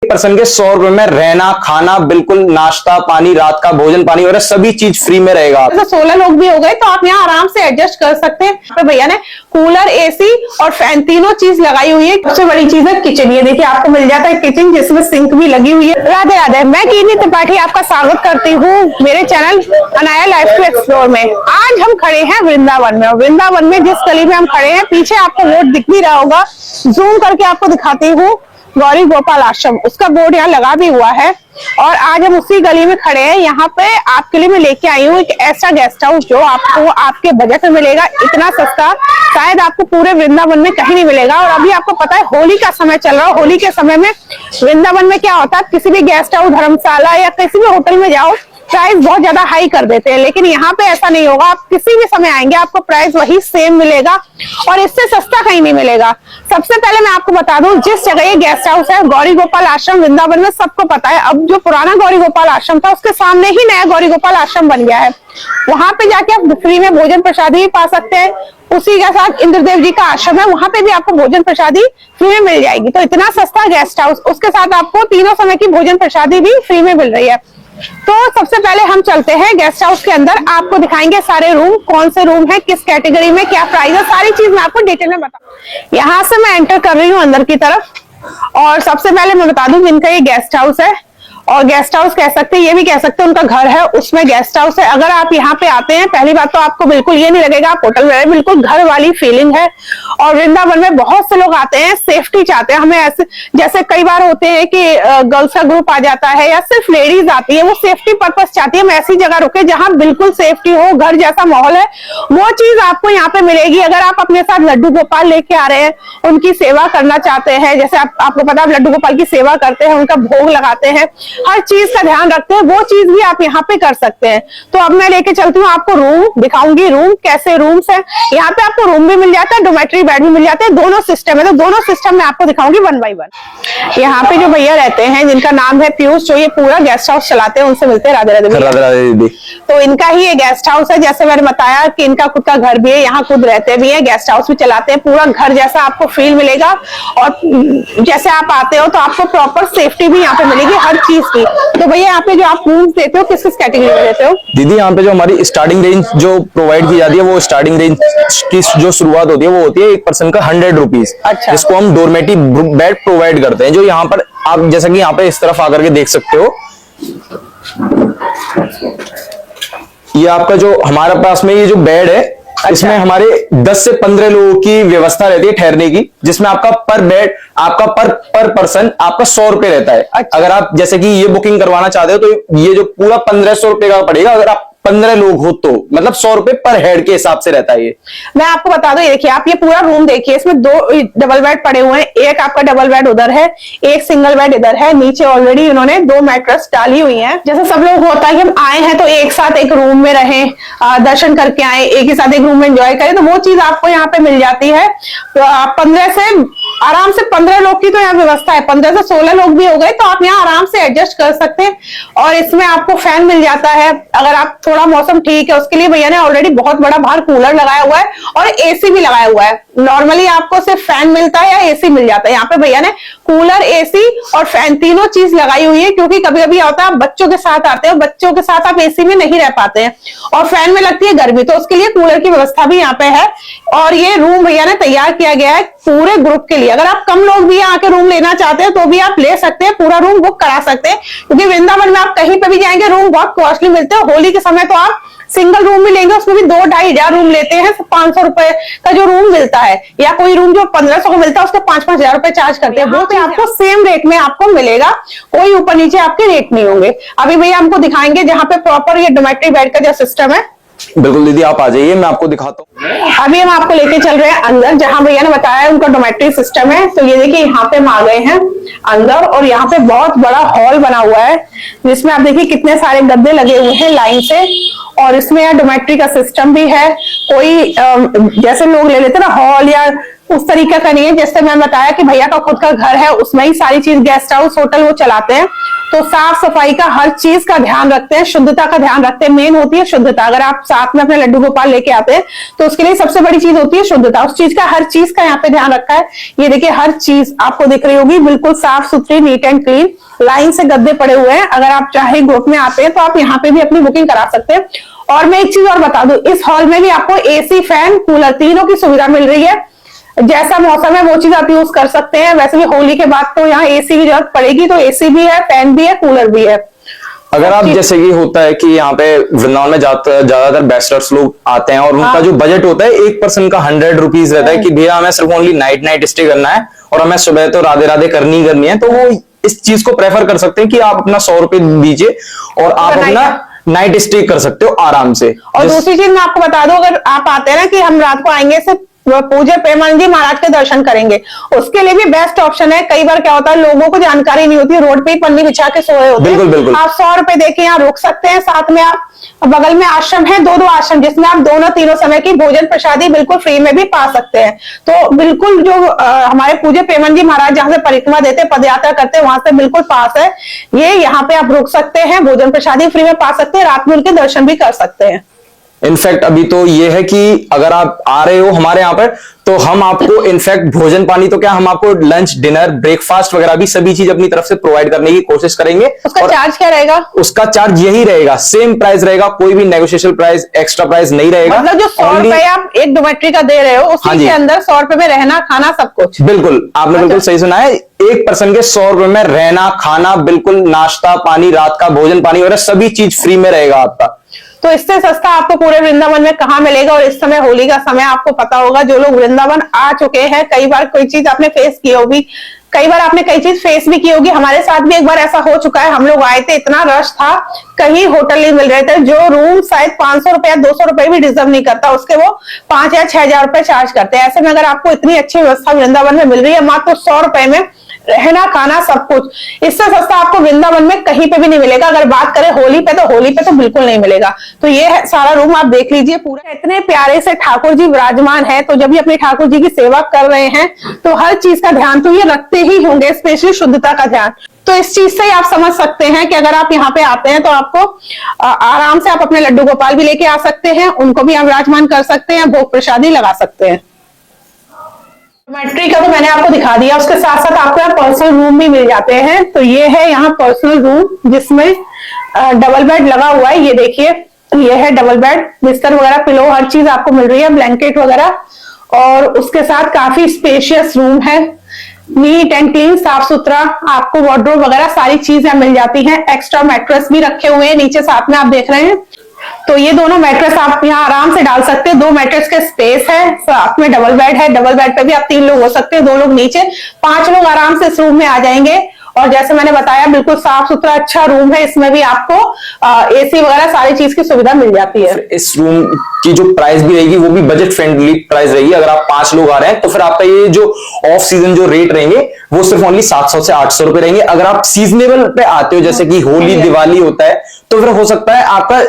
Person के 100 रुपए में रहना, खाना, बिल्कुल नाश्ता पानी, रात का भोजन पानी वगैरह सभी चीज फ्री में रहेगा। तो 16 लोग भी हो गए तो आप यहाँ आराम से एडजस्ट कर सकते हैं। तो भैया ने कूलर, एसी और फैन तीनों चीज लगाई हुई है। सबसे बड़ी चीज है किचन। ये देखिए आपको मिल जाता है किचन जिसमें सिंक भी लगी हुई है। राधे राधे, मैं कीर्ति त्रिपाठी आपका स्वागत करती हूँ मेरे channel Anaya life to explore में। आज हम खड़े हैं वृंदावन में। वृंदावन में जिस गली में हम खड़े हैं, पीछे आपको बोर्ड दिख भी रहा होगा, जूम करके आपको दिखाती हूँ, गौरी गोपाल आश्रम, उसका बोर्ड यहाँ लगा भी हुआ है। और आज हम उसी गली में खड़े हैं। यहाँ पे आपके लिए मैं लेके आई हूँ एक ऐसा गेस्ट हाउस जो आपको आपके बजट में मिलेगा। इतना सस्ता शायद आपको पूरे वृंदावन में कहीं नहीं मिलेगा। और अभी आपको पता है होली का समय चल रहा है। होली के समय में वृंदावन में क्या होता है, किसी भी गेस्ट हाउस, धर्मशाला या किसी भी होटल में जाओ, प्राइस बहुत ज्यादा हाई कर देते हैं। लेकिन यहाँ पे ऐसा नहीं होगा। आप किसी भी समय आएंगे आपको प्राइस वही सेम मिलेगा और इससे सस्ता कहीं नहीं मिलेगा। सबसे पहले मैं आपको बता दूं, जिस जगह ये गेस्ट हाउस है, गौरी गोपाल आश्रम वृंदावन में, सबको पता है। अब जो पुराना गौरी गोपाल आश्रम था उसके सामने ही नया गौरी गोपाल आश्रम बन गया है। वहां पे जाके आप फ्री में भोजन प्रसादी भी पा सकते हैं। उसी के साथ इंद्रदेव जी का आश्रम है, वहां पे भी आपको भोजन प्रसादी फ्री में मिल जाएगी। तो इतना सस्ता गेस्ट हाउस, उसके साथ आपको तीनों समय की भोजन प्रसादी भी फ्री में मिल रही है। तो सबसे पहले हम चलते हैं गेस्ट हाउस के अंदर, आपको दिखाएंगे सारे रूम, कौन से रूम है, किस कैटेगरी में, क्या प्राइस है, सारी चीज मैं आपको डिटेल में बताऊं। यहाँ से मैं एंटर कर रही हूँ अंदर की तरफ। और सबसे पहले मैं बता दूं जिनका ये गेस्ट हाउस है, और गेस्ट हाउस कह सकते हैं, ये भी कह सकते हैं उनका घर है, उसमें गेस्ट हाउस है। अगर आप यहाँ पे आते हैं, पहली बात तो आपको बिल्कुल ये नहीं लगेगा आप होटल में, बिल्कुल घर वाली फीलिंग है। और वृंदावन में बहुत से लोग आते हैं, सेफ्टी चाहते हैं। हमें ऐसे जैसे कई बार होते हैं कि गर्ल्स का ग्रुप आ जाता है या सिर्फ लेडीज आती है, वो सेफ्टी पर्पस चाहती है हम ऐसी जगह रुके जहां बिल्कुल सेफ्टी हो, घर जैसा माहौल है, वो चीज आपको यहाँ पे मिलेगी। अगर आप अपने साथ लड्डू गोपाल लेके आ रहे हैं, उनकी सेवा करना चाहते हैं, जैसे आपको पता है लड्डू गोपाल की सेवा करते हैं, उनका भोग लगाते हैं, हर चीज का ध्यान रखते हैं, वो चीज भी आप यहाँ पे कर सकते हैं। तो अब मैं लेके चलती हूँ आपको रूम दिखाऊंगी, रूम कैसे रूम्स है। यहाँ पे आपको रूम भी मिल जाता है, डोमेट्री बेड भी मिल जाता है, दोनों सिस्टम है। तो दोनों सिस्टम में आपको दिखाऊंगी 1 बाय 1। यहाँ पे जो भैया रहते हैं जिनका नाम है पीयूष, जो ये पूरा गेस्ट हाउस चलाते हैं, उनसे मिलते हैं। राधे राधे दीदी। तो इनका ही ये गेस्ट हाउस है, जैसे मैंने बताया कि इनका खुद का घर भी है, यहाँ खुद रहते भी है, गेस्ट हाउस भी चलाते हैं। पूरा घर जैसा आपको फील मिलेगा और जैसे आप आते हो तो आपको प्रॉपर सेफ्टी भी यहाँ पे मिलेगी हर चीज की। तो भैया यहाँ पे जो आप रूम देते हो किस किस कैटेगरी में देते हो? दीदी यहाँ पे जो हमारी स्टार्टिंग रेंज जो प्रोवाइड की जाती है, वो स्टार्टिंग रेंज की जो शुरुआत होती है वो होती है एक पर्सन का 100 रुपीज। अच्छा। जिसको हम डोरमेटी बेड प्रोवाइड करते हैं, जो यहाँ पर आप जैसा कि यहाँ पे इस तरफ आकर के देख सकते हो। ये आपका जो हमारे पास में ये जो बेड है, अच्छा। इसमें हमारे 10 से 15 लोगों की व्यवस्था रहती है ठहरने की, जिसमें आपका पर बेड आपका पर पर्सन आपका 100 रुपए रहता है। अच्छा। अगर आप जैसे कि ये बुकिंग करवाना चाहते हो तो ये जो पूरा 1500 रुपए का पड़ेगा। अगर आप 15 लोग हो तो मतलब 100 रुपए पर हेड के हिसाब से रहता है। ये मैं आपको बता दूं, ये देखिए आप ये पूरा रूम देखिए, इसमें 2 डबल बेड पड़े हुए हैं, एक आपका डबल बेड उधर है, एक सिंगल बेड इधर है। नीचे ऑलरेडी इन्होंने 2 मैट्रेस डाली हुई हैं। जैसे सब लोग होता है कि हम आए हैं तो एक साथ एक रूम में रहें, दर्शन करके आए, एक ही साथ एक रूम में एंजॉय करें, तो वो चीज आपको यहाँ पे मिल जाती है। तो 15 से आराम से 15 लोग की तो यहाँ व्यवस्था है। 15 से 16 लोग भी हो गए तो आप यहाँ आराम से एडजस्ट कर सकते हैं। और इसमें आपको फैन मिल जाता है। अगर आप थोड़ा मौसम ठीक है उसके लिए भैया ने ऑलरेडी बहुत बड़ा बाहर कूलर लगाया हुआ है और एसी भी लगाया हुआ है। नॉर्मली आपको सिर्फ फैन मिलता है या एसी मिल जाता है, यहाँ पे भैया ने कूलर, एसी और फैन तीनों चीज लगाई हुई है। क्योंकि कभी कभी होता है आप बच्चों के साथ आते हो, बच्चों के साथ आप एसी में नहीं रह पाते हैं और फैन में लगती है गर्मी, तो उसके लिए कूलर की व्यवस्था भी यहाँ पे है। और ये रूम भैया ने तैयार किया गया है पूरे ग्रुप के लिए। अगर आप कम लोग भी आके रूम लेना चाहते हैं तो भी आप ले सकते हैं, पूरा रूम बुक करा सकते हैं। क्योंकि वृंदावन में आप कहीं पे भी जाएंगे रूम बहुत कॉस्टली मिलते हैं। होली के समय तो आप सिंगल रूम भी लेंगे उसमें भी 2-2.5 हजार रूम लेते हैं, 500 रुपए का जो रूम मिलता है, या कोई रूम जो 1500 का मिलता है उसके 5-5 हजार रुपए चार्ज करते हैं। वो तो आपको सेम रेट में आपको मिलेगा, कोई ऊपर नीचे आपके रेट नहीं होंगे। अभी भैया हमको दिखाएंगे जहाँ पे प्रॉपर ये डोमेट्री बेड का जो सिस्टम है। बिल्कुल दीदी, आप आ जाइए, मैं आपको दिखाता हूँ। अभी हम आपको लेके चल रहे हैं अंदर, जहां भैया ने बताया उनका डोमेट्री सिस्टम है। तो ये देखिए यहाँ पे हम आ गए हैं अंदर, और यहाँ पे बहुत बड़ा हॉल बना हुआ है जिसमें आप देखिए कितने सारे गद्दे लगे हुए हैं लाइन से। और इसमें यार डोमेट्री का सिस्टम भी है। कोई जैसे लोग ले लेते ना हॉल या उस तरीके का नहीं है। जैसे मैं बताया कि भैया का खुद का घर है, उसमें ही सारी चीज, गेस्ट हाउस, होटल वो चलाते हैं। तो साफ सफाई का हर चीज का ध्यान रखते हैं, शुद्धता का ध्यान रखते हैं। मेन होती है शुद्धता। अगर आप साथ में अपने लड्डू गोपाल लेके आते हैं तो उसके लिए सबसे बड़ी चीज होती है शुद्धता। उस चीज का हर चीज का यहाँ पे ध्यान रखा है। ये देखिए हर चीज आपको दिख रही होगी, बिल्कुल साफ सुथरी, नीट एंड क्लीन। लाइन से गद्दे पड़े हुए हैं। अगर आप चाहे ग्रुप में आते हैं तो आप यहाँ पे भी अपनी बुकिंग करा सकते हैं। और मैं एक चीज और बता दूं, इस हॉल में भी आपको एसी, फैन, कूलर तीनों की सुविधा मिल रही है। जैसा मौसम है वो चीज आप यूज कर सकते हैं। वैसे भी होली के बाद तो यहाँ एसी की जरूरत पड़ेगी, तो एसी भी है, फैन भी है, कूलर भी है। अगर आप जैसे कि होता है कि यहाँ पे वृंदावन में ज्यादातर बैचलर्स लोग आते हैं और उनका जो बजट होता है एक पर्सन का 100 रुपीज रहता है कि भैया हमें सिर्फ ओनली नाइट स्टे करना है और हमें सुबह तो राधे राधे करनी है, तो वो इस चीज को प्रेफर कर सकते हैं कि आप अपना 100 रुपए दीजिए और आप अपना नाइट स्टे कर सकते हो आराम से। और दूसरी चीज मैं आपको बता दूं, अगर आप आते हैं ना कि हम रात को आएंगे सिर्फ पूज्य प्रेमानंद जी महाराज के दर्शन करेंगे, उसके लिए भी बेस्ट ऑप्शन है। कई बार क्या होता है, लोगों को जानकारी नहीं होती, रोड पे ही पन्नी बिछा के सोए होते हैं। बिल्कुल। आप 100 रुपए देके यहाँ रुक सकते हैं। साथ में आप बगल में आश्रम है, दो आश्रम, जिसमें आप दोनों तीनों समय की भोजन प्रसादी बिल्कुल फ्री में भी पा सकते हैं। तो बिल्कुल जो हमारे पूज्य प्रेमानंद जी महाराज जहां से परिक्रमा देते, पद यात्रा करते हैं, वहां से बिल्कुल पास है ये। यहाँ पे आप रुक सकते हैं, भोजन प्रसादी फ्री में पा सकते हैं, रात में उनके दर्शन भी कर सकते हैं। इनफैक्ट अभी तो ये है कि अगर आप आ रहे हो हमारे यहाँ पर तो हम आपको इनफैक्ट भोजन पानी तो क्या, हम आपको लंच, डिनर, ब्रेकफास्ट वगैरह भी सभी चीज अपनी तरफ से प्रोवाइड करने की कोशिश करेंगे। उसका चार्ज क्या रहेगा? उसका चार्ज यही रहेगा, सेम प्राइस रहेगा, कोई भी नेगोशिएबल प्राइस, एक्स्ट्रा प्राइस नहीं रहेगा। मतलब जो 100 रुपए आप एक डोमेट्री का दे रहे हो, उसी के अंदर 100 रुपए में रहना खाना सब कुछ। बिल्कुल, आपने बिल्कुल सही सुना है। एक पर्सन के 100 रुपए में रहना खाना, बिल्कुल नाश्ता पानी, रात का भोजन पानी वगैरह सभी चीज फ्री में रहेगा आपका। तो इससे सस्ता आपको पूरे वृंदावन में कहाँ मिलेगा। और इस समय होली का समय, आपको पता होगा जो लोग वृंदावन आ चुके हैं, कई बार कोई चीज आपने फेस की होगी, कई बार आपने कई चीज फेस भी की होगी। हमारे साथ भी एक बार ऐसा हो चुका है। हम लोग आए थे, इतना रश था, कहीं होटल नहीं मिल रहे थे। जो रूम शायद 500 रुपए या 200 रुपए भी डिजर्व नहीं करता, उसके वो 5 या 6,000 रुपए चार्ज करते हैं। ऐसे में अगर आपको इतनी अच्छी व्यवस्था वृंदावन में मिल रही है, मात्र 100 रुपए में रहना खाना सब कुछ, इससे सस्ता आपको वृंदावन में कहीं पे भी नहीं मिलेगा। अगर बात करें होली पे तो बिल्कुल नहीं मिलेगा। तो ये है सारा रूम, आप देख लीजिए पूरा। इतने प्यारे से ठाकुर जी विराजमान है, तो जब भी अपने ठाकुर जी की सेवा कर रहे हैं तो हर चीज का ध्यान तो ये रखते ही होंगे, स्पेशली शुद्धता का ध्यान। तो इस चीज से ही आप समझ सकते हैं कि अगर आप यहाँ पे आते हैं तो आपको आराम से आप अपने लड्डू गोपाल भी लेके आ सकते हैं, उनको भी आप विराजमान कर सकते हैं, भोग प्रसादी लगा सकते हैं। डोमेट्री का तो मैंने आपको दिखा दिया, उसके साथ साथ आपको यहाँ पर्सनल रूम भी मिल जाते हैं। तो ये है यहाँ पर्सनल रूम, जिसमें डबल बेड लगा हुआ है। ये देखिए, ये है डबल बेड, बिस्तर वगैरह, पिलो, हर चीज आपको मिल रही है, ब्लैंकेट वगैरह। और उसके साथ काफी स्पेशियस रूम है, नीट एंड क्लीन, साफ सुथरा। आपको वार्डरोब वगैरह सारी चीजें मिल जाती हैं। एक्स्ट्रा मैट्रेस भी रखे हुए हैं नीचे, साथ में आप देख रहे हैं। तो ये दोनों मैट्रेस आप यहाँ आराम से डाल सकते हैं। 2 मैट्रेस के स्पेस है, साथ में डबल बेड है। डबल बेड पे भी आप 3 लोग हो सकते हैं, 2 लोग नीचे, 5 लोग आराम से इस रूम में आ जाएंगे। और जैसे मैंने बताया, बिल्कुल साफ सुथरा अच्छा रूम है। इसमें भी आपको एसी वगैरह सारी चीज की सुविधा मिल जाती है। इस रूम की जो प्राइस भी रहेगी वो भी बजट फ्रेंडली प्राइस रहेगी। अगर आप 5 लोग आ रहे हैं तो फिर आपका ये जो ऑफ सीजन जो रेट रहेंगे वो सिर्फ ओनली 700 से 800 रुपए रहेंगे। अगर आप सीजनेबल पे आते हो, जैसे कि होली दिवाली होता है, तो फिर हो सकता है आपका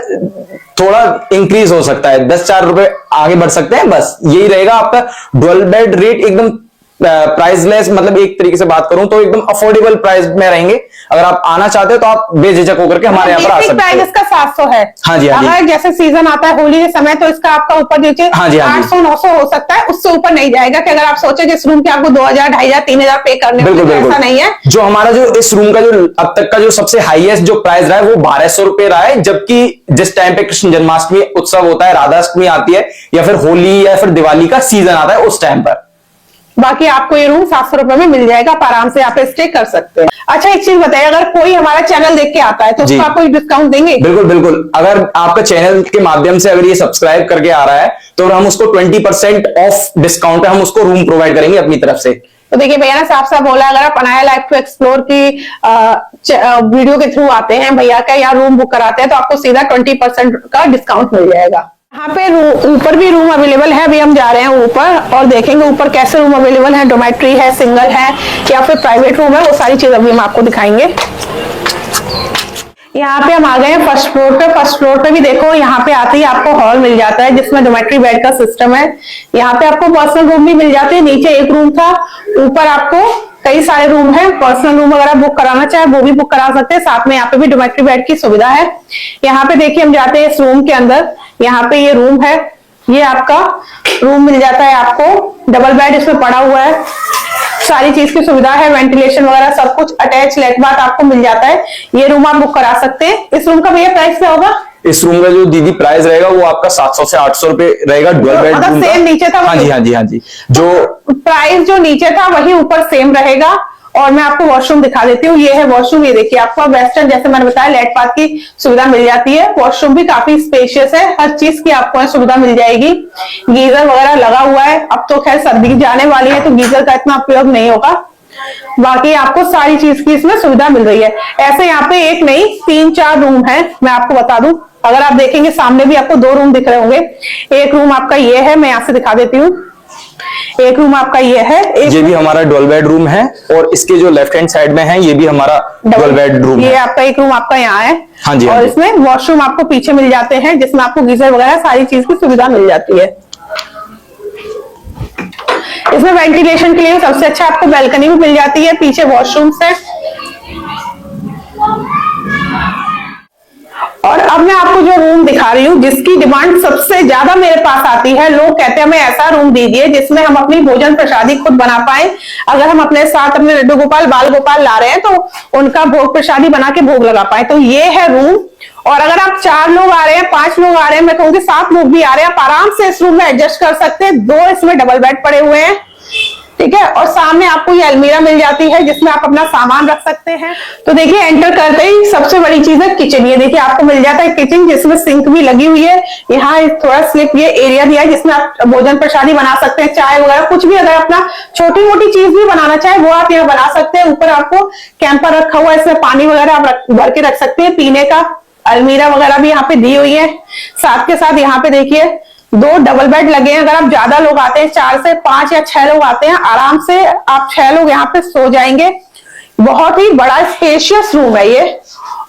थोड़ा इंक्रीज हो सकता है, 10-4 रुपए आगे बढ़ सकते हैं, बस यही रहेगा आपका। डबल बेड रेट एकदम प्राइसलेस, मतलब एक तरीके से बात करूं तो एकदम अफोर्डेबल प्राइस में रहेंगे। अगर आप आना चाहते हो तो आप बेझिझक होकर के हमारे यहाँ पर आ सकते हैं। प्राइस इसका 700 है। हाँ जी, हाँ जी। अगर जैसे सीजन आता है होली के समय तो इसका आपका ऊपर नीचे 800-900 हो सकता है, उससे ऊपर नहीं जाएगा। कि अगर आप सोचे जिस रूम के आपको 2,000, 2,500, 3,000 पे करने, बिल्कुल ऐसा नहीं है। जो हमारा जो इस रूम का जो अब तक का जो सबसे हाईएस्ट जो प्राइस रहा है वो 1,200 रुपए रहा है। जबकि जिस टाइम पे कृष्ण जन्माष्टमी उत्सव होता है, राधाष्टमी आती है, या फिर होली या फिर दिवाली का सीजन आता है, उस टाइम पर बाकी आपको ये रूम 700 रुपए में मिल जाएगा। आप आराम से यहाँ पे स्टे कर सकते हैं। अच्छा, एक चीज बताइए, अगर कोई हमारा चैनल देख के आता है तो उसको आप कोई डिस्काउंट देंगे? बिल्कुल बिल्कुल। अगर आपका चैनल के माध्यम से अगर ये सब्सक्राइब करके आ रहा है तो हम उसको 20% ऑफ डिस्काउंट है, हम उसको रूम प्रोवाइड करेंगे अपनी तरफ से। तो देखिए भैया ने साफ साफ बोला, अगर आप अनाया लाइफ टू एक्सप्लोर की वीडियो के थ्रू आते हैं, भैया का यहाँ रूम बुक कराते हैं, तो आपको सीधा 20% का डिस्काउंट मिल जाएगा। यहाँ पे ऊपर भी रूम अवेलेबल है। अभी हम जा रहे हैं ऊपर और देखेंगे ऊपर कैसे रूम अवेलेबल है, डोमेट्री है, सिंगल है या फिर प्राइवेट रूम है, वो सारी चीज अभी हम आपको दिखाएंगे। यहाँ पे हम आ गए हैं फर्स्ट फ्लोर पे। फर्स्ट फ्लोर पे भी देखो, यहाँ पे आते ही आपको हॉल मिल जाता है जिसमें डोमेट्री बेड का सिस्टम है। यहाँ पे आपको पर्सनल रूम भी मिल जाते हैं। नीचे एक रूम था, ऊपर आपको कई सारे रूम है। पर्सनल रूम अगर आप बुक कराना चाहे वो भी बुक करा सकते हैं। साथ में यहाँ पे भी डोमेट्री बेड की सुविधा है। यहाँ पे देखिए हम जाते हैं इस रूम के अंदर। यहाँ पे ये रूम है, ये आपका रूम मिल जाता है आपको। डबल बेड इसमें पड़ा हुआ है, सारी चीज की सुविधा है, वेंटिलेशन वगैरह सब कुछ, अटैच लेट बाथ आपको मिल जाता है। ये रूम आप बुक करा सकते हैं। इस रूम का भैया प्राइस क्या होगा? इस रूम का जो दीदी प्राइस रहेगा वो आपका 700 से 800 रुपए रहेगा। डबल बेड मतलब सेम नीचे था? हाँ जी हाँ जी हाँ जी। जो प्राइस जो नीचे था वही ऊपर सेम रहेगा। और मैं आपको वॉशरूम दिखा देती हूँ। ये है वॉशरूम, ये देखिए आपको वेस्टर्न, जैसे मैंने बताया, लेट बाथ की सुविधा मिल जाती है। वॉशरूम भी काफी स्पेशियस है, हर चीज की आपको सुविधा मिल जाएगी। गीजर वगैरह लगा हुआ है। अब तो खैर सर्दी जाने वाली है तो गीजर का इतना उपयोग नहीं होगा। बाकी आपको सारी चीज की इसमें सुविधा मिल रही है। ऐसे यहाँ पे एक नहीं 3-4 रूम है, मैं आपको बता दूं। अगर आप देखेंगे सामने भी आपको 2 रूम दिख रहे होंगे। एक रूम आपका ये है, मैं यहाँ से दिखा देती हूँ। एक रूम आपका ये है, ये भी हमारा डबल बेड रूम है। और इसके जो लेफ्ट हैंड साइड में है ये भी हमारा डबल बेड रूम है। ये आपका एक रूम आपका यहाँ है। हाँ जी, और हाँ जी। इसमें वॉशरूम आपको पीछे मिल जाते हैं, जिसमें आपको गीजर वगैरह सारी चीज की सुविधा मिल जाती है। इसमें वेंटिलेशन के लिए सबसे अच्छा आपको बैल्कनी भी मिल जाती है। पीछे वॉशरूम है। और अब मैं आपको जो रूम दिखा रही हूँ, जिसकी डिमांड सबसे ज्यादा मेरे पास आती है, लोग कहते हैं हमें ऐसा रूम दीजिए जिसमें हम अपनी भोजन प्रसादी खुद बना पाए। अगर हम अपने साथ अपने लड्डू गोपाल, बाल गोपाल ला रहे हैं तो उनका भोग प्रसादी बना के भोग लगा पाए, तो ये है रूम। और अगर आप 4 लोग आ रहे हैं, 5 लोग आ रहे हैं, मैं कहूंगी 7 लोग भी आ रहे हैं, आप आराम से इस रूम में एडजस्ट कर सकते हैं। 2 इसमें डबल बेड पड़े हुए हैं, ठीक है। और सामने आपको ये अलमीरा मिल जाती है जिसमें आप अपना सामान रख सकते हैं। तो देखिए एंटर करते ही सबसे बड़ी चीज है किचन। ये देखिए आपको मिल जाता है किचन, जिसमें सिंक भी लगी हुई है। यहाँ थोड़ा स्लिप ये एरिया दिया है जिसमें आप भोजन प्रसादी बना सकते हैं, चाय वगैरह कुछ भी, अगर अपना छोटी मोटी चीज भी बनाना चाहे वो आप यहाँ बना सकते हैं। ऊपर आपको कैंपर रखा हुआ है, इसमें पानी वगैरह आप भर के रख सकते हैं पीने का। अलमीरा वगैरह भी यहाँ पे दी हुई है। साथ के साथ यहाँ पे देखिए 2 डबल बेड लगे हैं। अगर आप ज्यादा लोग आते हैं, 4 से 5 या 6 लोग आते हैं, आराम से आप 6 लोग यहाँ पे सो जाएंगे। बहुत ही बड़ा स्पेशियस रूम है ये।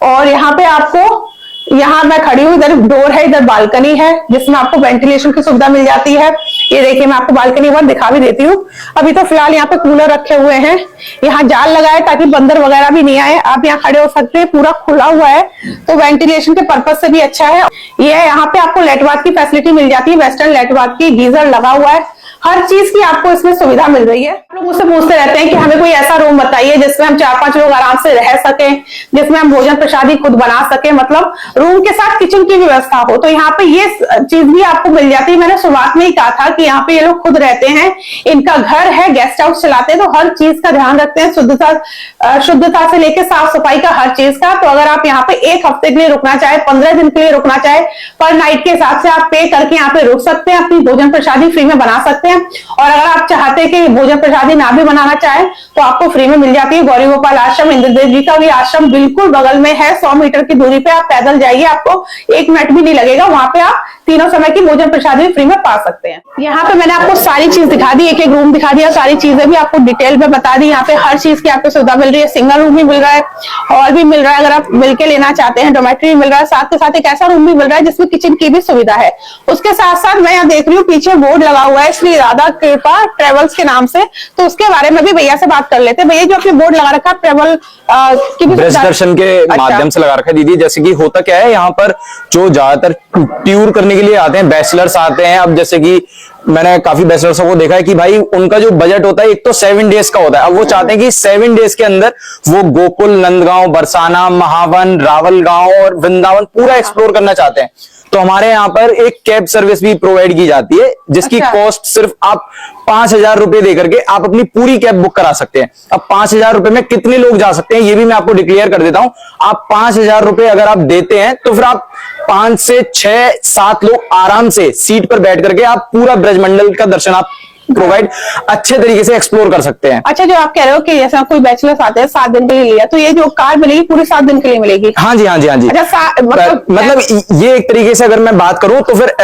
और यहाँ पे आपको, यहाँ मैं खड़ी हूँ, इधर डोर है, इधर बालकनी है जिसमें आपको वेंटिलेशन की सुविधा मिल जाती है। ये देखिए मैं आपको बालकनी पर दिखा भी देती हूँ। अभी तो फिलहाल यहाँ पे कूलर रखे हुए हैं। यहाँ जाल लगा है ताकि बंदर वगैरह भी नहीं आए। आप यहाँ खड़े हो सकते हैं, पूरा खुला हुआ है तो वेंटिलेशन के पर्पज से भी अच्छा है। ये यहाँ पे आपको लेट बाथ की फैसिलिटी मिल जाती है, वेस्टर्न लेट बाथ की, गीजर लगा हुआ है, हर चीज की आपको इसमें सुविधा मिल रही है। लोग मुझसे पूछते रहते हैं कि हमें कोई ऐसा रूम बताइए जिसमें हम 4-5 लोग आराम से रह सकें, जिसमें हम भोजन प्रसादी खुद बना सके, मतलब रूम के साथ किचन की व्यवस्था हो। तो यहाँ पे ये चीज भी आपको मिल जाती है। मैंने शुरुआत में ही कहा था कि यहाँ पे ये लोग खुद रहते हैं, इनका घर है, गेस्ट हाउस चलाते हैं, तो हर चीज का ध्यान रखते हैं, शुद्धता से लेकर साफ सफाई का, हर चीज का। तो अगर आप यहाँ पे 1 हफ्ते के लिए रुकना चाहे, 15 दिन के लिए रुकना चाहे, पर नाइट के हिसाब से आप पे करके यहाँ पे रुक सकते हैं, अपनी भोजन प्रसादी फ्री में बना सकते हैं। और अगर आप चाहते हैं कि भोजन प्रसादी ना भी बनाना चाहे तो आपको फ्री में मिल जाती है। गौरी गोपाल आश्रम, इंद्रदेव जी का भी आश्रम बिल्कुल बगल में है, 100 मीटर की दूरी पे। आप पैदल जाइए, आपको 1 मिनट भी नहीं लगेगा। वहां पे आप तीनों समय की भोजन प्रसादी फ्री में पा सकते हैं। यहाँ पे मैंने आपको सारी चीज दिखा दी, एक रूम दिखा दिया, सारी चीजें भी आपको डिटेल में बता दी। यहाँ पे हर चीज की आपको सुविधा मिल रही है। सिंगल रूम भी मिल रहा है, हॉल भी मिल रहा है, अगर आप मिलकर लेना चाहते हैं डोमेट्री भी मिल रहा है, साथ के साथ एक ऐसा रूम भी मिल रहा है जिसमें किचन की भी सुविधा है। उसके साथ साथ मैं यहाँ देख रही हूँ पीछे बोर्ड लगा हुआ है श्री राधा कृपा ट्रेवल्स के नाम से, तो उसके बारे में भी भैया से बात कर लेते हैं। भैया जो आपने बोर्ड लगा रखा है ट्रेवल की भी ब्रज दर्शन के माध्यम से लगा रखा है दीदी। जैसे कि होता क्या है, यहाँ पर जो ज्यादातर टूर करने के लिए आते हैं, बैचलर्स आते हैं। अब जैसे कि मैंने काफी बैचलर्सों को देखा है कि भाई उनका जो बजट होता है एक तो 7 डेज का होता है। अब वो चाहते हैं कि 7 डेज के अंदर वो गोकुल, नंदगांव, बरसाना, महावन, रावल गांव और वृंदावन पूरा एक्सप्लोर करना चाहते हैं। तो हमारे यहाँ पर एक कैब सर्विस भी प्रोवाइड की जाती है जिसकी कॉस्ट सिर्फ आप 5,000 रुपए देकर के आप अपनी पूरी कैब बुक करा सकते हैं। अब 5,000 रुपए में कितने लोग जा सकते हैं ये भी मैं आपको डिक्लेयर कर देता हूं। आप 5,000 रुपए अगर आप देते हैं तो फिर आप 5 से 6-7 लोग आराम से सीट पर बैठ करके आप पूरा ब्रजमंडल का दर्शन आप प्रोवाइड अच्छे तरीके से एक्सप्लोर कर सकते हैं। अच्छा, जो आप कह रहे हो कि जैसे कोई बैचलर्स आते हैं 7 दिन के लिए लिया, तो ये जो कार मिलेगी पूरे 7 दिन के लिए मिलेगी? हाँ जी, हाँ जी, हाँ जी। अच्छा, मतलब ये एक तरीके से अगर मैं बात करूं तो फिर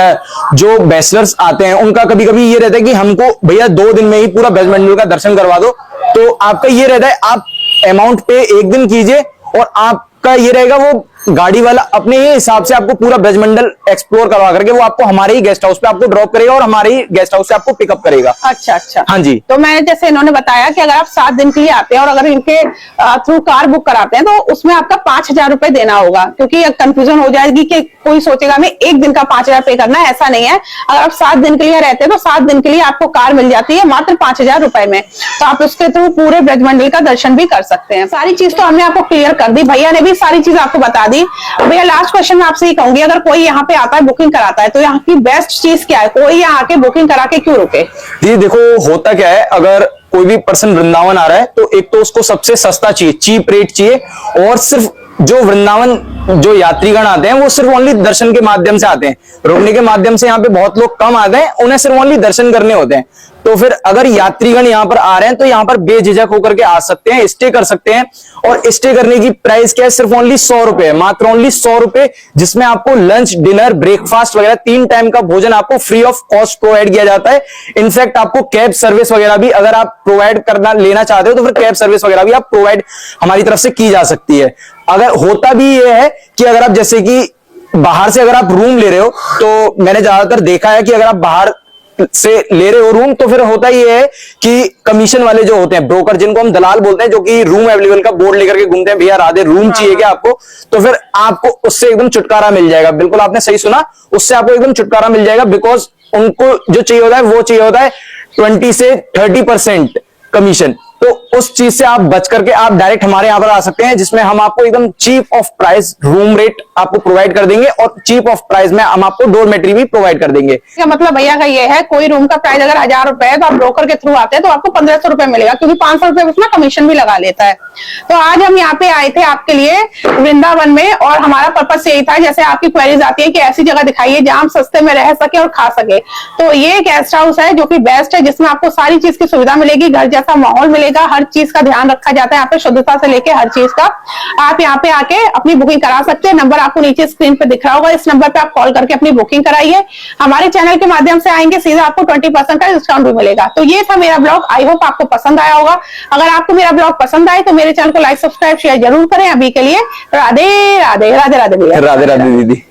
जो बैचलर्स आते हैं उनका कभी कभी ये रहता है कि हमको भैया 2 दिन में ही पूरा ब्रजमंडल का दर्शन करवा दो, तो आपका ये रहता है आप अमाउंट पे 1 दिन कीजिए और आपका ये रहेगा वो गाड़ी वाला अपने ही हिसाब से आपको पूरा ब्रजमंडल एक्सप्लोर करवा करके वो आपको हमारे ही गेस्ट हाउस पे आपको ड्रॉप करेगा और हमारे ही गेस्ट हाउस से आपको पिकअप करेगा। अच्छा अच्छा। हाँ जी। तो मैंने जैसे इन्होंने बताया कि अगर आप 7 दिन के लिए आते हैं और अगर इनके थ्रू कार बुक कराते हैं तो उसमें आपका 5,000 रुपए देना होगा, क्योंकि कंफ्यूजन हो जाएगी कि कोई सोचेगा हमें एक दिन का 5,000 पे करना है। ऐसा नहीं है, अगर आप 7 दिन के लिए रहते हैं तो 7 दिन के लिए आपको कार मिल जाती है मात्र 5,000 रुपए में। तो आप उसके थ्रू पूरे ब्रजमंडल का दर्शन भी कर सकते हैं। सारी चीज तो हमने आपको क्लियर कर दी, भैया ने भी सारी चीज आपको बता दी। भैया लास्ट क्वेश्चन मैं आपसे ये कहूंगी, अगर कोई यहाँ पे आता है बुकिंग कराता है तो यहाँ की बेस्ट चीज क्या है? कोई यहाँ आके बुकिंग करा के क्यों रुके? जी देखो, होता क्या है, अगर कोई भी पर्सन वृंदावन आ रहा है तो एक तो उसको सबसे सस्ता चाहिए, चीप रेट चाहिए, और सिर्फ जो वृंदावन जो यात्रीगण आते हैं वो सिर्फ ओनली दर्शन के माध्यम से आते हैं, रुकने के माध्यम से यहाँ पे बहुत लोग कम आते हैं, उन्हें सिर्फ ओनली दर्शन करने होते हैं। तो फिर अगर यात्रीगण यहाँ पर आ रहे हैं तो यहाँ पर बेझिझक होकर के आ सकते हैं, स्टे कर सकते हैं। और स्टे करने की प्राइस क्या है? सिर्फ ओनली 100 रुपए, मात्र ओनली 100 रुपए, जिसमें आपको लंच, डिनर, ब्रेकफास्ट वगैरह 3 टाइम का भोजन आपको फ्री ऑफ कॉस्ट प्रोवाइड किया जाता है। इनफैक्ट आपको कैब सर्विस वगैरह भी अगर आप प्रोवाइड करना लेना चाहते हो तो फिर कैब सर्विस वगैरह भी आप प्रोवाइड हमारी तरफ से की जा सकती है। अगर होता भी ये है कि अगर आप जैसे कि बाहर से अगर आप रूम ले रहे हो, तो मैंने ज्यादातर देखा है कि अगर आप बाहर से ले रहे हो रूम तो फिर होता ही है कि कमीशन वाले जो होते हैं, ब्रोकर जिनको हम दलाल बोलते हैं, जो कि रूम अवेलेबल का बोर्ड लेकर के घूमते हैं, भैया राधे रूम चाहिए क्या आपको, तो फिर आपको उससे एकदम छुटकारा मिल जाएगा। बिल्कुल आपने सही सुना, उससे आपको एकदम छुटकारा मिल जाएगा, बिकॉज उनको जो चाहिए होता है वो चाहिए होता है 20 से 30% कमीशन। तो उस चीज से आप बच करके आप डायरेक्ट हमारे यहाँ पर आ सकते हैं, जिसमें हम आपको एकदम cheap of price room rate आपको प्रोवाइड कर देंगे और चीप ऑफ प्राइस में हम आपको डोरमेट्री भी प्रोवाइड कर देंगे। क्या मतलब भैया का ये है, कोई रूम का प्राइस अगर 1,000 रुपए है तो आप ब्रोकर के थ्रू आते हैं तो आपको 1,500 रुपए मिलेगा, क्योंकि 500 रुपए उसमें कमीशन भी लगा लेता है। तो आज हम यहाँ पे आए थे आपके लिए वृंदावन में, और हमारा पर्पस यही था, जैसे आपकी क्वेरीज आती है कि ऐसी जगह दिखाइए जहां हम सस्ते में रह सके और खा सके, तो ये गेस्ट हाउस है जो कि बेस्ट है, जिसमें आपको सारी चीज की सुविधा मिलेगी, घर जैसा माहौल मिलेगा, हर चीज का ध्यान रखा जाता है यहाँ पे, शुद्धता से लेके हर चीज का। आप यहाँ पे आके अपनी बुकिंग करा सकते हैं। नंबर आपको नीचे स्क्रीन पे दिख रहा होगा, इस नंबर पे आप कॉल करके अपनी बुकिंग कराइए। हमारे चैनल के माध्यम से आएंगे सीधा आपको 20% का डिस्काउंट भी मिलेगा। तो ये था मेरा ब्लॉग, आई होप आपको पसंद आया होगा। अगर आपको मेरा ब्लॉग पसंद आए तो मेरे चैनल को लाइक, सब्सक्राइब, शेयर जरूर करें। अभी के लिए राधे राधे, राधे राधे भैया, राधे राधे दीदी।